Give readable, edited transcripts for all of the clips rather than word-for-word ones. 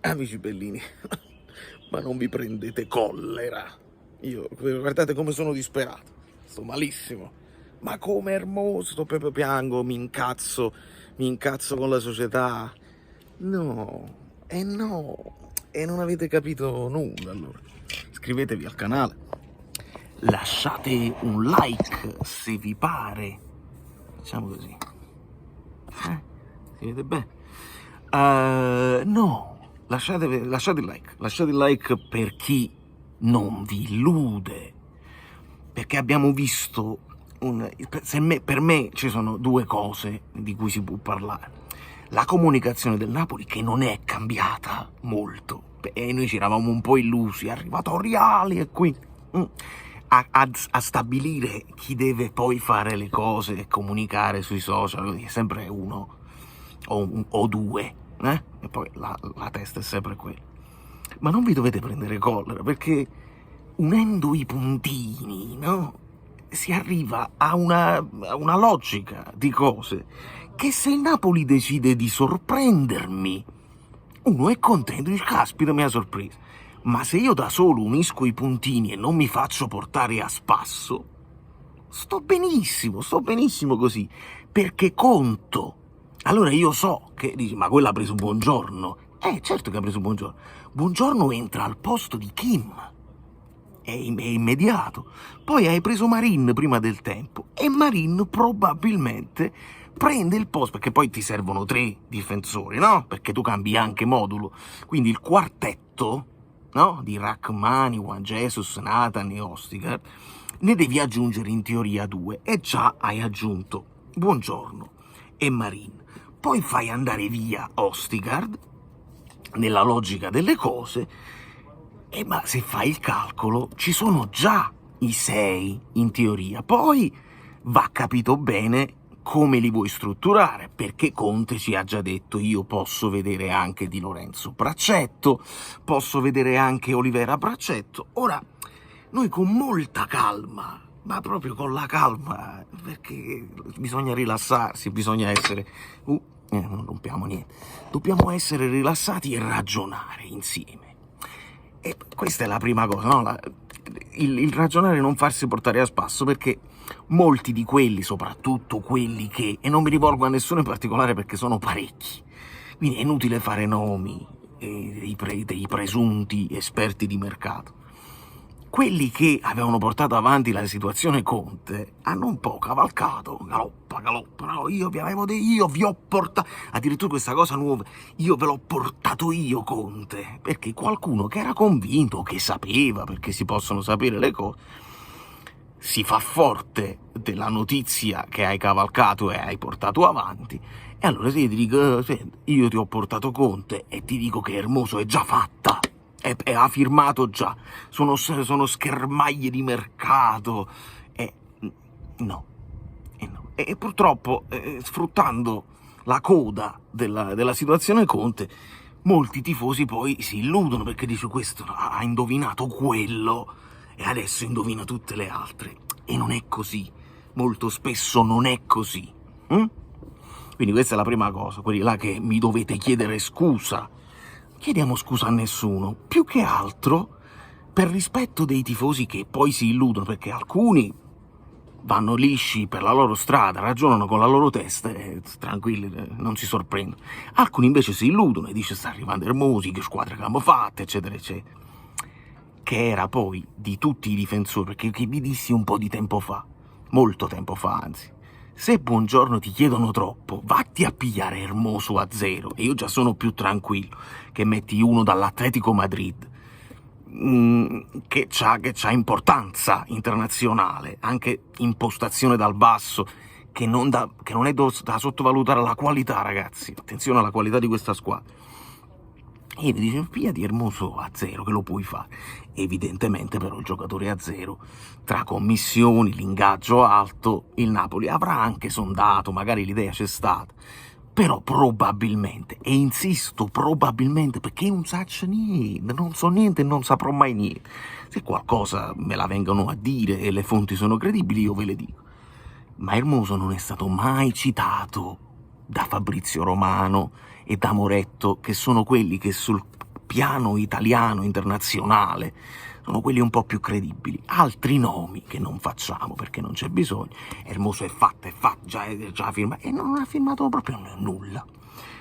Amici bellini, ma non vi prendete collera. Io, guardate come sono disperato, sto malissimo. Ma come Hermoso, sto proprio piango, mi incazzo con la società. No, e non avete capito nulla allora. Iscrivetevi al canale, lasciate un like se vi pare. Facciamo così. Si vede bene? No. Lasciate il like per chi non vi illude, perché abbiamo visto, per me ci sono due cose di cui si può parlare. La comunicazione del Napoli, che non è cambiata molto, e noi ci eravamo un po' illusi, arrivatoriali e qui, a stabilire chi deve poi fare le cose e comunicare sui social, è sempre uno o due, e poi la testa è sempre quella. Ma non vi dovete prendere collera, perché unendo i puntini, no, si arriva a una logica di cose che se il Napoli decide di sorprendermi, uno è contento, dice caspita mi ha sorpreso. Ma se io da solo unisco i puntini e non mi faccio portare a spasso, sto benissimo così, perché conto. Allora io so che dici, ma quella ha preso Buongiorno. Certo che ha preso Buongiorno. Buongiorno entra al posto di Kim. È immediato. Poi hai preso Marin prima del tempo e Marin probabilmente prende il posto, perché poi ti servono 3 difensori, no? Perché tu cambi anche modulo. Quindi il quartetto, no? Di Rachmani, Juan Jesus, Nathan e Ostigar, ne devi aggiungere in teoria 2 e già hai aggiunto Buongiorno e Marin. Poi fai andare via Ostigard, nella logica delle cose, ma se fai il calcolo ci sono già i 6 in teoria. Poi va capito bene come li vuoi strutturare, perché Conte ci ha già detto io posso vedere anche Di Lorenzo Braccetto, posso vedere anche Olivera Braccetto. Ora, noi con molta calma, ma proprio con la calma, perché bisogna rilassarsi, bisogna essere... non rompiamo niente. Dobbiamo essere rilassati e ragionare insieme. E questa è la prima cosa, no? Il ragionare e non farsi portare a spasso, perché molti di quelli, soprattutto quelli che... e non mi rivolgo a nessuno in particolare perché sono parecchi, quindi è inutile fare nomi dei presunti esperti di mercato. Quelli che avevano portato avanti la situazione Conte hanno un po' cavalcato, galoppa, no, io vi ho portato, addirittura questa cosa nuova, io ve l'ho portato io Conte, perché qualcuno che era convinto, che sapeva, perché si possono sapere le cose, si fa forte della notizia che hai cavalcato e hai portato avanti, e allora se io ti dico, io ti ho portato Conte e ti dico che Hermoso è già fatta, ha firmato già, sono schermaglie di mercato, no. E purtroppo, sfruttando la coda della situazione Conte, molti tifosi poi si illudono, perché dice questo ha indovinato quello e adesso indovina tutte le altre, e non è così, molto spesso non è così. Quindi questa è la prima cosa, quelli là che mi dovete chiedere scusa. Chiediamo scusa a nessuno, più che altro per rispetto dei tifosi che poi si illudono, perché alcuni vanno lisci per la loro strada, ragionano con la loro testa e tranquilli, non si sorprendono. Alcuni invece si illudono e dice sta arrivando Hermosi, che squadra che abbiamo fatte, eccetera, eccetera. Che era poi di tutti i difensori, perché che vi dissi un po' di tempo fa, molto tempo fa anzi, se Buongiorno ti chiedono troppo, vatti a pigliare Hermoso a 0, e io già sono più tranquillo che metti uno dall'Atletico Madrid, che c'ha importanza internazionale, anche impostazione dal basso, che non è da sottovalutare la qualità, ragazzi, attenzione alla qualità di questa squadra. E mi dice, pigliati Hermoso a 0, che lo puoi fare. Evidentemente però il giocatore a 0, tra commissioni, l'ingaggio alto, il Napoli avrà anche sondato, magari l'idea c'è stata, però probabilmente, e insisto probabilmente, perché non saccio niente, non so niente e non saprò mai niente. Se qualcosa me la vengono a dire e le fonti sono credibili, io ve le dico. Ma Hermoso non è stato mai citato da Fabrizio Romano e da Moretto, che sono quelli che sul piano italiano, internazionale, sono quelli un po' più credibili. Altri nomi che non facciamo perché non c'è bisogno. Hermoso è fatto, è già firmato, e non ha firmato proprio nulla.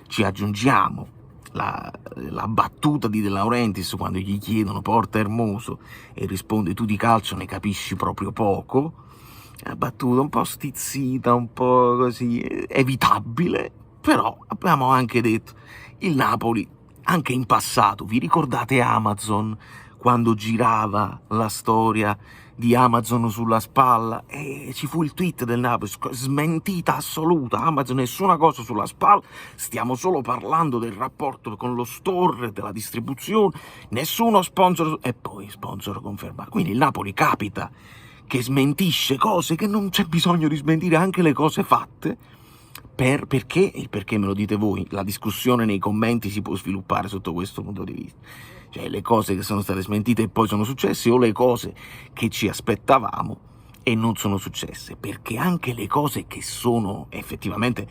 Ci aggiungiamo la battuta di De Laurentiis quando gli chiedono porta Hermoso e risponde tu di calcio ne capisci proprio poco. Una battuta un po' stizzita, un po' così, evitabile, però abbiamo anche detto il Napoli, anche in passato, vi ricordate Amazon, quando girava la storia di Amazon sulla spalla e ci fu il tweet del Napoli, smentita assoluta, Amazon nessuna cosa sulla spalla, stiamo solo parlando del rapporto con lo store, della distribuzione, nessuno sponsor, e poi sponsor confermato. Quindi il Napoli capita che smentisce cose che non c'è bisogno di smentire, anche le cose fatte, perché, il perché me lo dite voi, la discussione nei commenti si può sviluppare sotto questo punto di vista, cioè le cose che sono state smentite e poi sono successe, o le cose che ci aspettavamo e non sono successe, perché anche le cose che sono effettivamente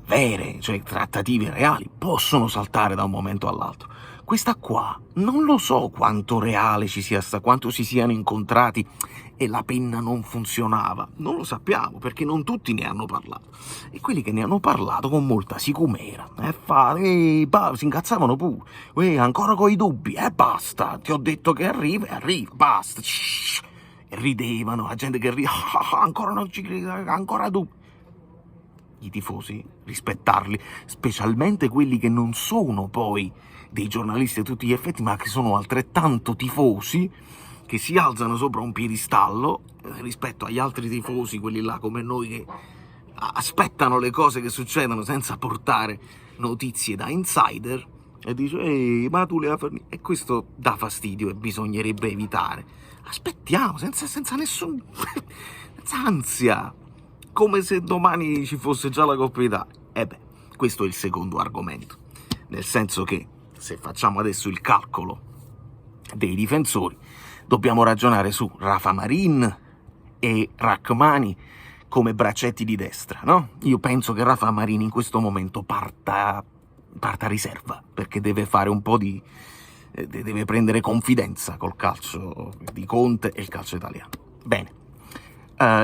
vere, cioè trattative reali, possono saltare da un momento all'altro. Questa qua non lo so quanto reale ci sia quanto si siano incontrati e la penna non funzionava, non lo sappiamo perché non tutti ne hanno parlato, e quelli che ne hanno parlato con molta sicumera si incazzavano pure, ancora coi dubbi, basta, ti ho detto che arriva, basta, e ridevano, la gente che ancora non ci crede, ancora dubbi. I tifosi, rispettarli, specialmente quelli che non sono poi dei giornalisti a tutti gli effetti, ma che sono altrettanto tifosi, che si alzano sopra un piedistallo rispetto agli altri tifosi, quelli là come noi, che aspettano le cose che succedono senza portare notizie da insider, e dice ma tu le hai fornite, e questo dà fastidio e bisognerebbe evitare. Aspettiamo, senza nessun senza ansia, come se domani ci fosse già la Coppa Italia. Questo è il secondo argomento, nel senso che se facciamo adesso il calcolo dei difensori, dobbiamo ragionare su Rafa Marin e Rachmani come braccetti di destra, no? Io penso che Rafa Marin in questo momento parta riserva, perché deve fare un po' deve prendere confidenza col calcio di Conte e il calcio italiano. Bene.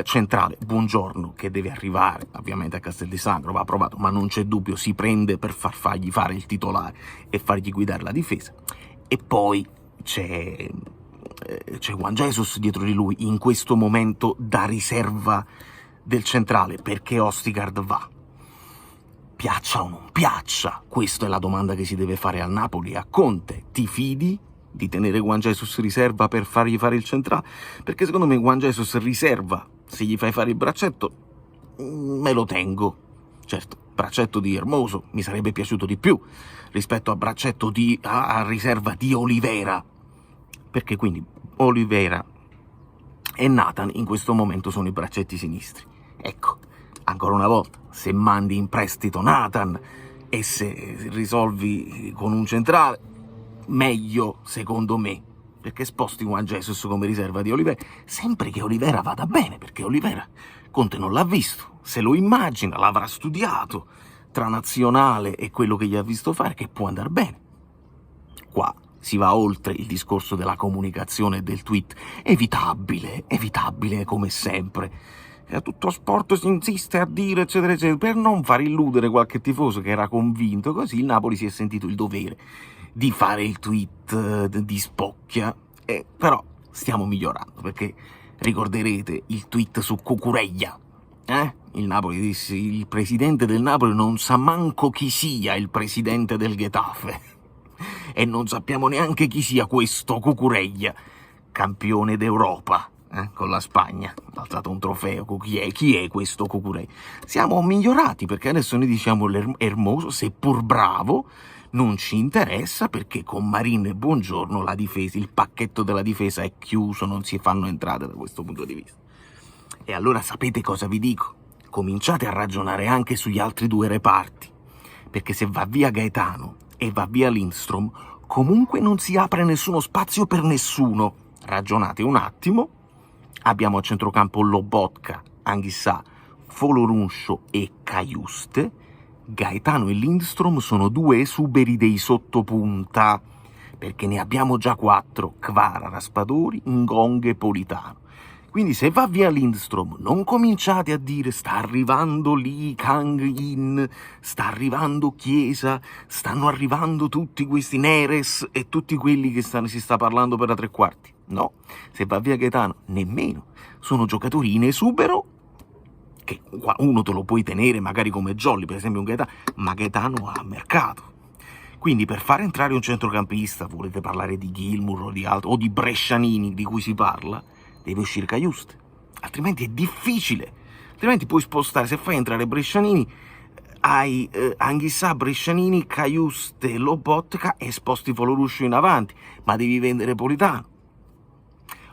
Centrale, Buongiorno, che deve arrivare ovviamente a Castel di Sangro, va approvato, ma non c'è dubbio, si prende per fargli fare il titolare e fargli guidare la difesa. E poi c'è Juan Jesus dietro di lui, in questo momento da riserva del centrale, perché Ostigard va. Piaccia o non piaccia? Questa è la domanda che si deve fare al Napoli e a Conte. Ti fidi di tenere Juan Jesus riserva per fargli fare il centrale? Perché secondo me Juan Jesus riserva, se gli fai fare il braccetto, me lo tengo. Certo, braccetto di Hermoso mi sarebbe piaciuto di più rispetto a braccetto a riserva di Olivera, perché quindi Olivera e Nathan in questo momento sono i braccetti sinistri. Ecco, ancora una volta, se mandi in prestito Nathan e se risolvi con un centrale, meglio secondo me, perché sposti Juan Jesus come riserva di Olivera, sempre che Olivera vada bene, perché Olivera Conte non l'ha visto, se lo immagina, l'avrà studiato tra nazionale e quello che gli ha visto fare, che può andare bene. Qua si va oltre il discorso della comunicazione e del tweet, evitabile come sempre. A tutto sport si insiste a dire eccetera eccetera, per non far illudere qualche tifoso che era convinto, così il Napoli si è sentito il dovere di fare il tweet di spocchia, però stiamo migliorando, perché ricorderete il tweet su Cucurella, il Napoli disse, il presidente del Napoli non sa manco chi sia il presidente del Getafe, e non sappiamo neanche chi sia questo Cucurella, campione d'Europa, con la Spagna, ha alzato un trofeo. Chi è questo Cucurella? Siamo migliorati, perché adesso noi diciamo Hermoso, seppur bravo, non ci interessa, perché con Marin e Buongiorno la difesa, il pacchetto della difesa è chiuso, non si fanno entrate da questo punto di vista. E allora sapete cosa vi dico? Cominciate a ragionare anche sugli altri due reparti, perché se va via Gaetano e va via Lindstrom, comunque non si apre nessuno spazio per nessuno. Ragionate un attimo. Abbiamo a centrocampo Lobotka, Anghissà, Folorunsho e Caiuste. Gaetano e Lindstrom sono due esuberi dei sottopunta. perché ne abbiamo già 4, Kvara, Raspadori, Ngong e Politano. Quindi se va via Lindstrom, non cominciate a dire sta arrivando Lee Kang-in, sta arrivando Chiesa, stanno arrivando tutti questi Neres e tutti quelli che si sta parlando per la tre quarti. No, se va via Gaetano, nemmeno. Sono giocatori in esubero, che uno te lo puoi tenere magari come Jolly, per esempio un Gaetano, ma Gaetano ha mercato. Quindi per far entrare un centrocampista, volete parlare di Gilmour o di altro, o di Brescianini di cui si parla, deve uscire Cajuste, altrimenti è difficile, altrimenti puoi spostare, se fai entrare Brescianini, hai Anghissà, Brescianini, Cajuste, Lobotka e sposti Foloruscio in avanti, ma devi vendere Politano,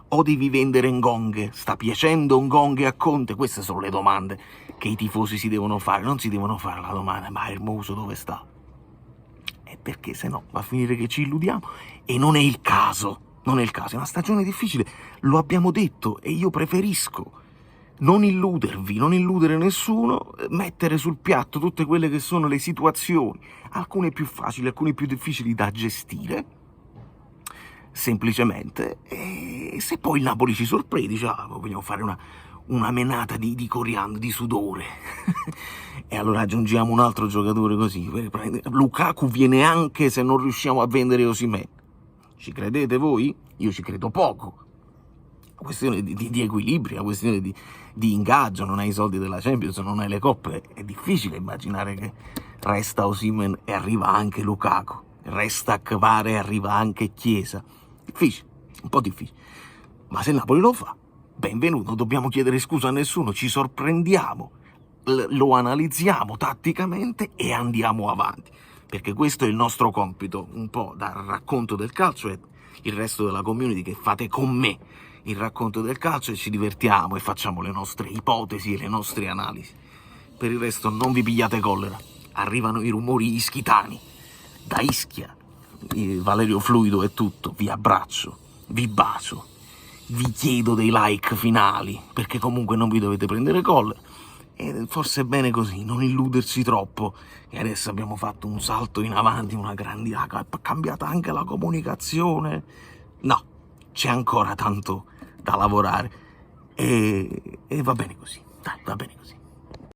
o devi vendere Ngong, sta piacendo Ngong a Conte? Queste sono le domande che i tifosi si devono fare, non si devono fare la domanda, ma Hermoso dove sta? Perché se no va a finire che ci illudiamo, e non è il caso. Non è il caso, è una stagione difficile, lo abbiamo detto, e io preferisco non illudervi, non illudere nessuno, mettere sul piatto tutte quelle che sono le situazioni, alcune più facili, alcune più difficili da gestire, semplicemente, e se poi il Napoli ci sorprende, dice, vogliamo fare una menata di coriandolo, di sudore, e allora aggiungiamo un altro giocatore così, Lukaku viene anche se non riusciamo a vendere Osimhen. Ci credete voi? Io ci credo poco. È una questione di equilibrio, è una questione di ingaggio, non hai i soldi della Champions, non hai le coppe, è difficile immaginare che resta Osimhen e arriva anche Lukaku, resta Kvara e arriva anche Chiesa. Difficile, un po' difficile. Ma se il Napoli lo fa, benvenuto, non dobbiamo chiedere scusa a nessuno, ci sorprendiamo, lo analizziamo tatticamente e andiamo avanti. Perché questo è il nostro compito, un po' dal racconto del calcio e il resto della community che fate con me il racconto del calcio e ci divertiamo e facciamo le nostre ipotesi e le nostre analisi. Per il resto non vi pigliate collera, arrivano i rumori ischitani, da Ischia, Valerio Fluido è tutto, vi abbraccio, vi bacio, vi chiedo dei like finali, perché comunque non vi dovete prendere collera. E forse è bene così, non illudersi troppo, che adesso abbiamo fatto un salto in avanti, una grande, è cambiata anche la comunicazione. No, c'è ancora tanto da lavorare e va bene così, dai, va bene così.